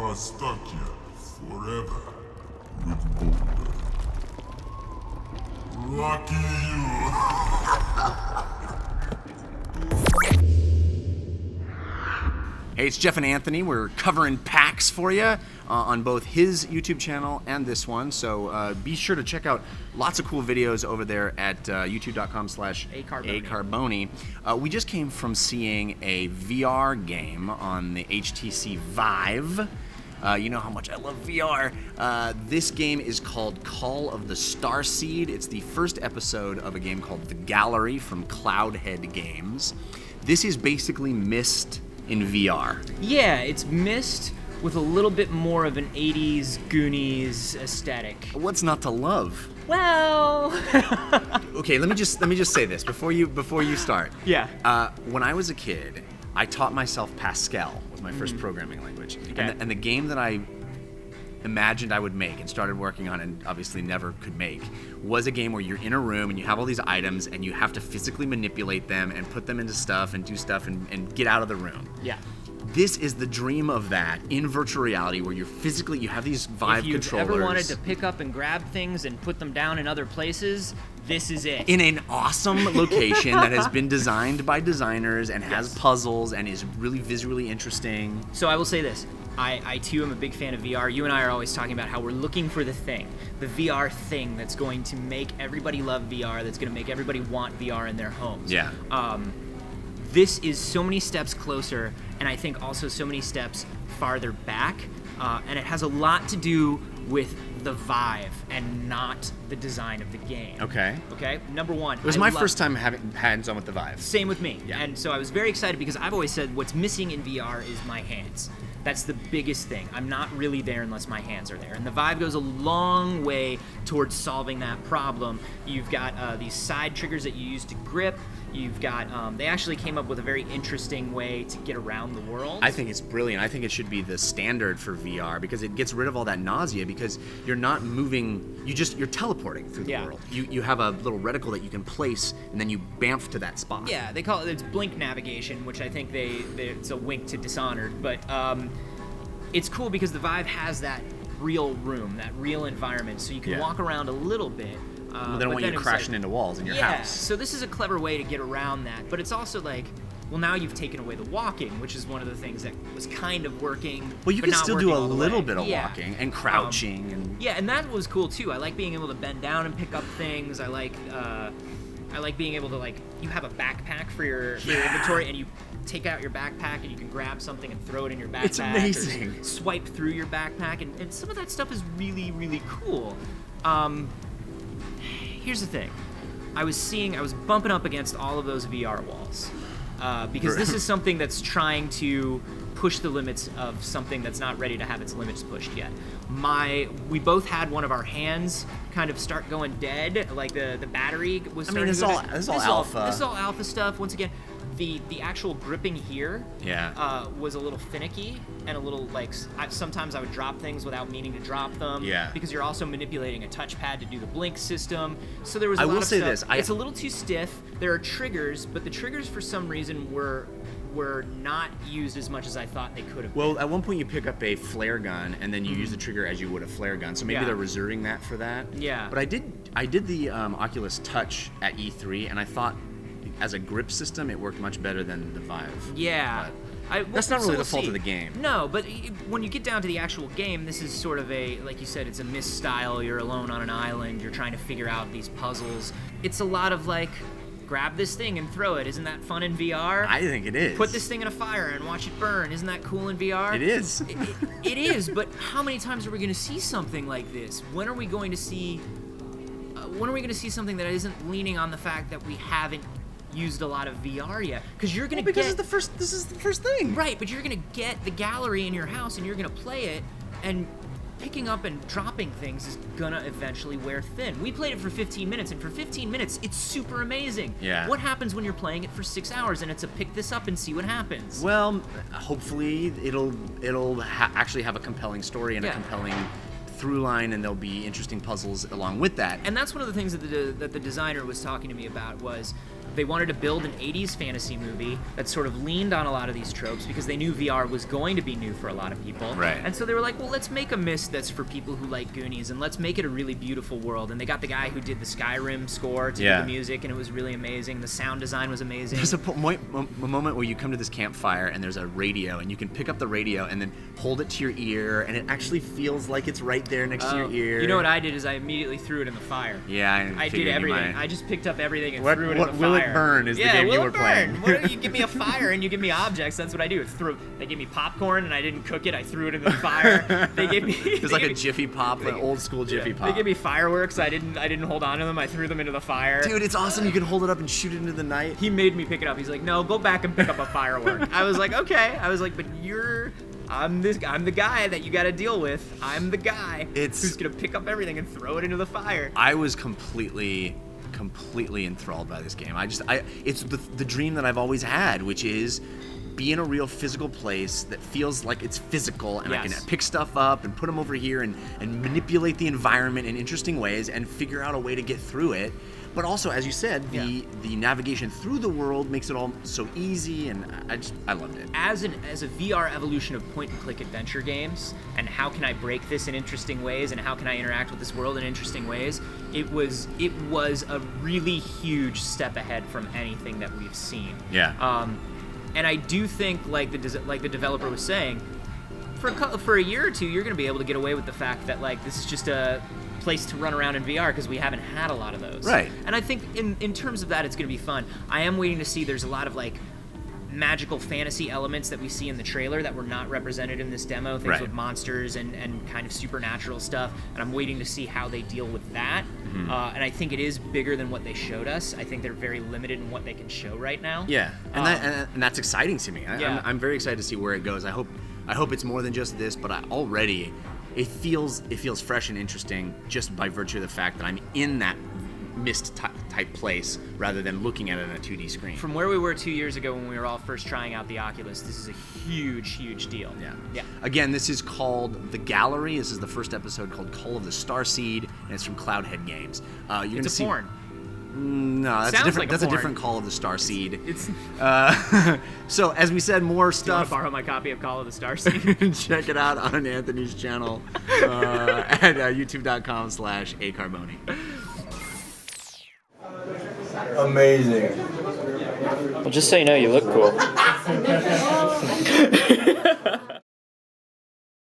are stuck here forever with Boulder. Lucky you. Hey, it's Jeff and Anthony. We're covering PAX for you on both his YouTube channel and this one. So be sure to check out lots of cool videos over there at youtube.com/acarboni. We just came from seeing a VR game on the HTC Vive. You know how much I love VR. This game is called Call of the Starseed. It's the first episode of a game called The Gallery from Cloudhead Games. This is basically Myst in VR. Yeah, it's Myst with a little bit more of an 80s Goonies aesthetic. What's not to love? Well, Okay, let me just say this before you start. Yeah. When I was a kid, I taught myself Pascal, was my first programming language. Okay. And the game that I imagined I would make and started working on and obviously never could make was a game where you're in a room and you have all these items and you have to physically manipulate them and put them into stuff and do stuff and get out of the room. yeah. This is the dream of that in virtual reality where you have these Vive If you've controllers. ever wanted to pick up and grab things and put them down in other places, this is it. In an awesome location that has been designed by designers and has puzzles and is really visually interesting. So I will say this. I too am a big fan of VR. You and I are always talking about how we're looking for the thing, the VR thing that's going to make everybody love VR, that's going to make everybody want VR in their homes. Yeah. This is so many steps closer, and I think also so many steps farther back, and it has a lot to do with the Vive and not the design of the game. Okay. Okay? Number one. It was my first time having hands-on with the Vive. Same with me. Yeah. And so I was very excited because I've always said what's missing in VR is my hands. That's the biggest thing. I'm not really there unless my hands are there. And the Vive goes a long way towards solving that problem. You've got these side triggers that you use to grip. You've got, they actually came up with a very interesting way to get around the world. I think it's brilliant. I think it should be the standard for VR because it gets rid of all that nausea because you're not moving, you're teleporting through the world. You have a little reticle that you can place and then you bamf to that spot. Yeah, they call it's blink navigation, which I think it's a wink to Dishonored, but it's cool because the Vive has that real room, that real environment, so you can walk around a little bit. They don't want you crashing into walls in your house. So this is a clever way to get around that, but it's also like, well, now you've taken away the walking, which is one of the things that was kind of working. Well, you but can not still do a working all the little way. bit of walking and crouching and. Yeah, and that was cool too. I like being able to bend down and pick up things. I like being able to you have a backpack for your inventory, and you take out your backpack and you can grab something and throw it in your backpack. It's amazing. Or swipe through your backpack, and some of that stuff is really, really cool. Here's the thing. I was bumping up against all of those VR walls because this is something that's trying to push the limits of something that's not ready to have its limits pushed yet. We both had one of our hands kind of start going dead, like the battery was starting to go dead. This is all alpha. This is all alpha stuff. Once again, the actual gripping here was a little finicky and a little sometimes I would drop things without meaning to drop them. Yeah. Because you're also manipulating a touchpad to do the blink system. So there was I a lot will of say stuff. this, It's a little too stiff. There are triggers, but the triggers for some reason were not used as much as I thought they could have been. Well, at one point you pick up a flare gun and then you use the trigger as you would a flare gun. So maybe they're reserving that for that. Yeah. But I did the Oculus Touch at E3 and I thought as a grip system it worked much better than the Vive. Yeah. That's not really the fault of the game. No, but when you get down to the actual game, this is sort of like you said, it's a Myst style. You're alone on an island. You're trying to figure out these puzzles. It's a lot of grab this thing and throw it. Isn't that fun in VR? I think it is. Put this thing in a fire and watch it burn. Isn't that cool in VR? It is. It is, but how many times are we going to see something like this? When are we going to see something that isn't leaning on the fact that we haven't used a lot of VR yet? Because you're going to this is the first thing. Right, but you're going to get the gallery in your house and you're going to play it, and picking up and dropping things is gonna eventually wear thin. We played it for 15 minutes, and for 15 minutes, it's super amazing. Yeah. What happens when you're playing it for 6 hours and it's a pick this up and see what happens? Well, hopefully it'll actually have a compelling story and a compelling through line, and there'll be interesting puzzles along with that. And that's one of the things that the designer was talking to me about was they wanted to build an 80s fantasy movie that sort of leaned on a lot of these tropes because they knew VR was going to be new for a lot of people. Right. And so they were like, well, let's make a Myst that's for people who like Goonies, and let's make it a really beautiful world. And they got the guy who did the Skyrim score to do the music, and it was really amazing. The sound design was amazing. There's a moment where you come to this campfire and there's a radio, and you can pick up the radio and then hold it to your ear, and it actually feels like it's right there next to your ear. You know what I did is I immediately threw it in the fire. Yeah, I did everything. I just picked up everything and threw it in the fire. What will it burn is the game you were playing. You give me a fire and you give me objects. That's what I do. They gave me popcorn and I didn't cook it. I threw it in the fire. They gave me. It was like a Jiffy Pop, an old school Jiffy Pop. They gave me fireworks. I didn't hold on to them. I threw them into the fire. Dude, it's awesome. You can hold it up and shoot it into the night. He made me pick it up. He's like, no, go back and pick up a firework. I was like, okay. I was like, but I'm the guy that you got to deal with. I'm the guy who's gonna pick up everything and throw it into the fire. I was completely enthralled by this game. It's the dream that I've always had, which is be in a real physical place that feels like it's physical, and I can pick stuff up and put them over here and manipulate the environment in interesting ways and figure out a way to get through it. But also, as you said, the navigation through the world makes it all so easy, and I loved it. As a VR evolution of point-and-click adventure games, and how can I break this in interesting ways, and how can I interact with this world in interesting ways, it was a really huge step ahead from anything that we've seen. Yeah. And I do think, like the developer was saying, for a year or two, you're going to be able to get away with the fact that like this is just a place to run around in VR because we haven't had a lot of those. Right. And I think in terms of that, it's going to be fun. I am waiting to see. There's a lot of like magical fantasy elements that we see in the trailer that were not represented in this demo. Things with monsters and kind of supernatural stuff. And I'm waiting to see how they deal with that. Mm-hmm. And I think it is bigger than what they showed us. I think they're very limited in what they can show right now. Yeah, and that's exciting to me. I'm very excited to see where it goes. I hope it's more than just this, but already it feels fresh and interesting just by virtue of the fact that I'm in that Myst type place rather than looking at it on a 2D screen. From where we were 2 years ago when we were all first trying out the Oculus, this is a huge deal. Yeah. Again, this is called The Gallery. This is the first episode called Call of the Starseed, and it's from Cloudhead Games. It's a porn. No, that's a different Call of the Starseed. So as we said, more stuff. Do you want to borrow my copy of Call of the Starseed? Check it out on Anthony's channel at youtube.com/acarboni. Amazing. Well, just so you know, you look cool.